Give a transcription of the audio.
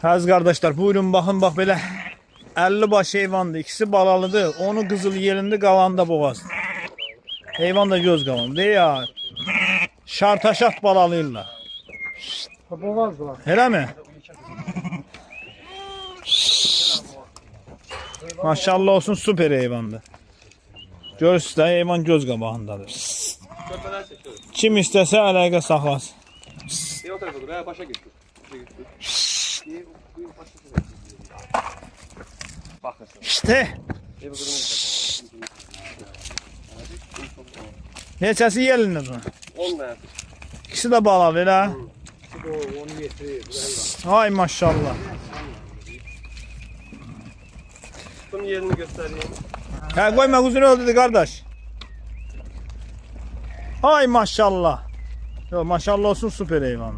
Həz qardaşlar, buyurun baxın, bax belə 50 baş heyvandır. İkisi balalıdır. Onu qızıl yerində, qalanda boğaz. Heyvan da göz qalandı ya. Şartaşat balalıyırlar. Boğazdılar. Elə mi? Maşallah olsun, süper heyvandır. Görürsünüz də, heyvan göz qabağındadır. Kim istəsə əlaqə saxlasın. O tarafa dur, başa götür. İşte. Neçəsi yelində buna? 10 tane. İkisi də balalı elə. Ay maşallah. Bunun yerini göstereyim. Hə, qoyma, uzun öldürdü qardaş. Ay maşallah. Yo, maşallah olsun, süper heyvan.